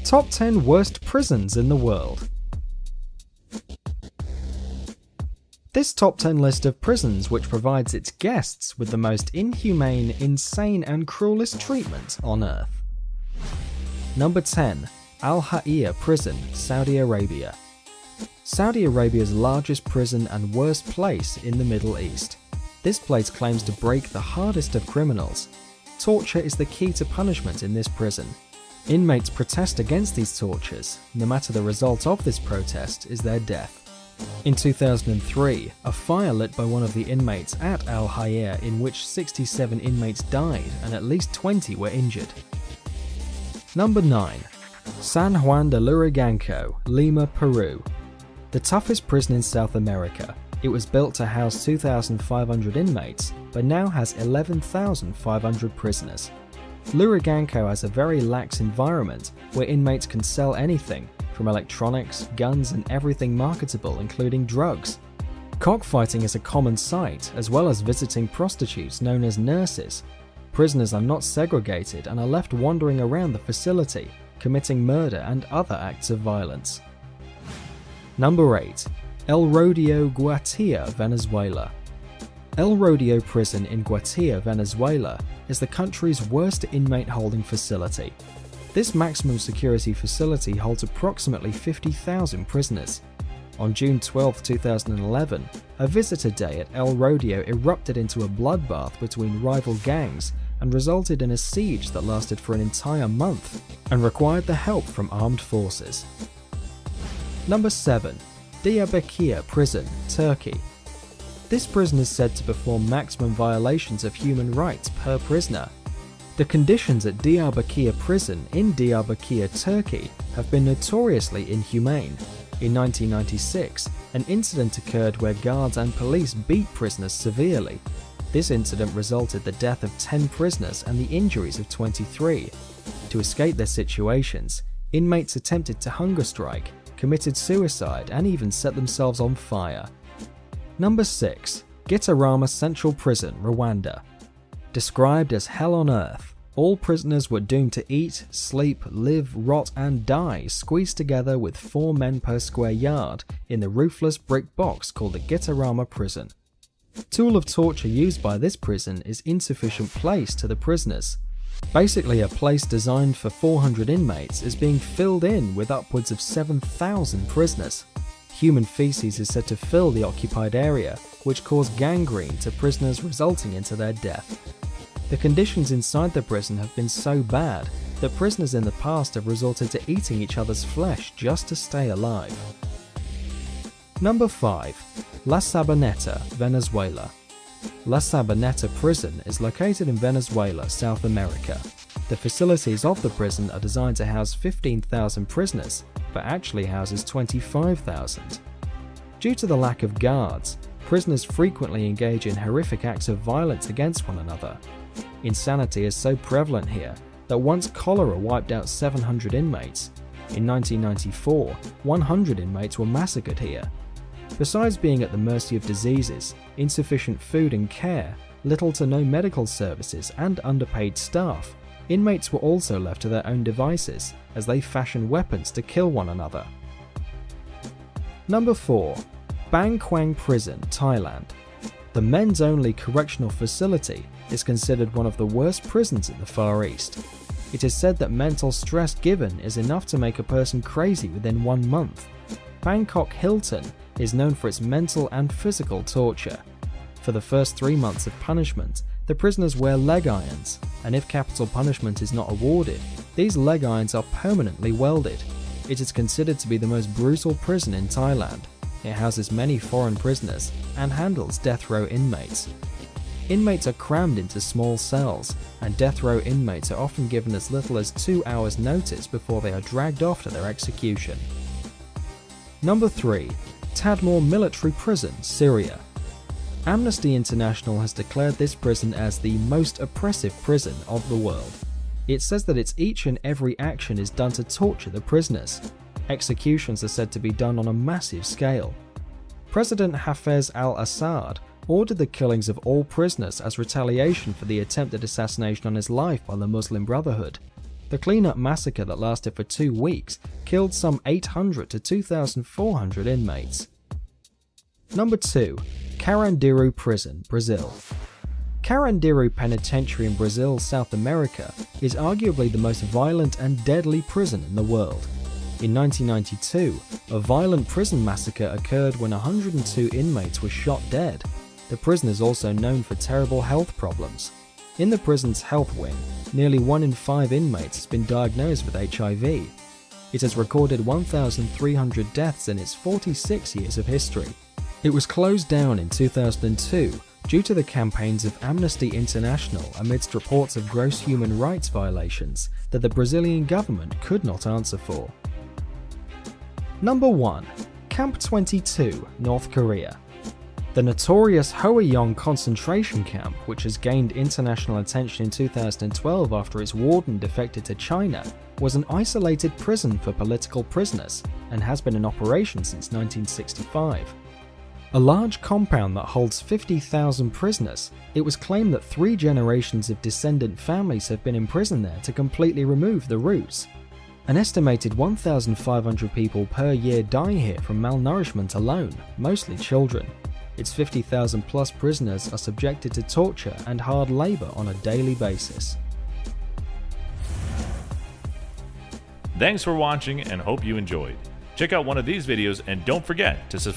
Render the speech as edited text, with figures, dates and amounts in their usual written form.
Top 10 Worst Prisons in the World. This top 10 list of prisons which provides its guests with the most inhumane, insane and cruelest treatment on earth. Number 10. Al Ha'ir Prison, Saudi Arabia. Saudi Arabia's largest prison and worst place in the Middle East. This place claims to break the hardest of criminals. Torture is the key to punishment in this prison. Inmates protest against these tortures. No matter the result of this protest is their death. In 2003, a fire lit by one of the inmates at Al Ha'ir in which 67 inmates died and at least 20 were injured. Number 9. San Juan de Lurigancho, Lima, Peru. The toughest prison in South America. It was built to house 2,500 inmates, but now has 11,500 prisoners. Lurigancho has a very lax environment where inmates can sell anything, from electronics, guns and everything marketable including drugs. Cockfighting is a common sight, as well as visiting prostitutes known as nurses. Prisoners are not segregated and are left wandering around the facility, committing murder and other acts of violence. Number 8. El Rodeo, Guatire, Venezuela. El Rodeo Prison in Guatire, Venezuela is the country's worst inmate holding facility. This maximum security facility holds approximately 50,000 prisoners. On June 12, 2011, a visitor day at El Rodeo erupted into a bloodbath between rival gangs and resulted in a siege that lasted for an entire month and required the help from armed forces. Number 7. Diyarbakir Prison, Turkey. This prison is said to perform maximum violations of human rights per prisoner. The conditions at Diyarbakir Prison in Diyarbakir, Turkey have been notoriously inhumane. In 1996, an incident occurred where guards and police beat prisoners severely. This incident resulted in the death of 10 prisoners and the injuries of 23. To escape their situations, inmates attempted to hunger strike, committed suicide and even set themselves on fire. Number 6. Gitarama Central Prison, Rwanda. Described as hell on earth, all prisoners were doomed to eat, sleep, live, rot and die squeezed together with 4 men per square yard in the roofless brick box called the Gitarama Prison. Tool of torture used by this prison is insufficient place to the prisoners. Basically, a place designed for 400 inmates is being filled in with upwards of 7,000 prisoners. Human feces is said to fill the occupied area, which caused gangrene to prisoners resulting into their death. The conditions inside the prison have been so bad that prisoners in the past have resorted to eating each other's flesh just to stay alive. Number 5. La Sabaneta, Venezuela. La Sabaneta Prison is located in Venezuela, South America. The facilities of the prison are designed to house 15,000 prisoners, but actually houses 25,000. Due to the lack of guards, prisoners frequently engage in horrific acts of violence against one another. Insanity is so prevalent here that once cholera wiped out 700 inmates. In 1994, 100 inmates were massacred here. Besides being at the mercy of diseases, insufficient food and care, little to no medical services and underpaid staff, inmates were also left to their own devices as they fashion weapons to kill one another. Number 4. Bang Kwang Prison, Thailand. The men's-only correctional facility is considered one of the worst prisons in the Far East. It is said that mental stress given is enough to make a person crazy within 1 month. Bangkok Hilton is known for its mental and physical torture. For the first 3 months of punishment, the prisoners wear leg irons, and if capital punishment is not awarded, these leg irons are permanently welded. It is considered to be the most brutal prison in Thailand. It houses many foreign prisoners and handles death row inmates. Inmates are crammed into small cells, and death row inmates are often given as little as 2 hours notice before they are dragged off to their execution. Number 3. Tadmor Military Prison, Syria. Amnesty International has declared this prison as the most oppressive prison of the world. It says that its each and every action is done to torture the prisoners. Executions are said to be done on a massive scale. President Hafez al-Assad ordered the killings of all prisoners as retaliation for the attempted assassination on his life by the Muslim Brotherhood. The The cleanup massacre that lasted for 2 weeks killed some 800 to 2,400 inmates. Number 2. Carandiru Prison, Brazil. Carandiru Penitentiary in Brazil, South America, is arguably the most violent and deadly prison in the world. In 1992, a violent prison massacre occurred when 102 inmates were shot dead. The prison is also known for terrible health problems. In the prison's health wing, nearly 1 in 5 inmates has been diagnosed with HIV. It has recorded 1,300 deaths in its 46 years of history. It was closed down in 2002 due to the campaigns of Amnesty International amidst reports of gross human rights violations that the Brazilian government could not answer for. Number 1. Camp 22, North Korea. The notorious Hwayong concentration camp, which has gained international attention in 2012 after its warden defected to China, was an isolated prison for political prisoners and has been in operation since 1965. A large compound that holds 50,000 prisoners, it was claimed that 3 generations of descendant families have been imprisoned there to completely remove the roots. An estimated 1,500 people per year die here from malnourishment alone, mostly children. Its 50,000 plus prisoners are subjected to torture and hard labor on a daily basis. Thanks for watching and hope you enjoyed. Check out one of these videos and don't forget to subscribe.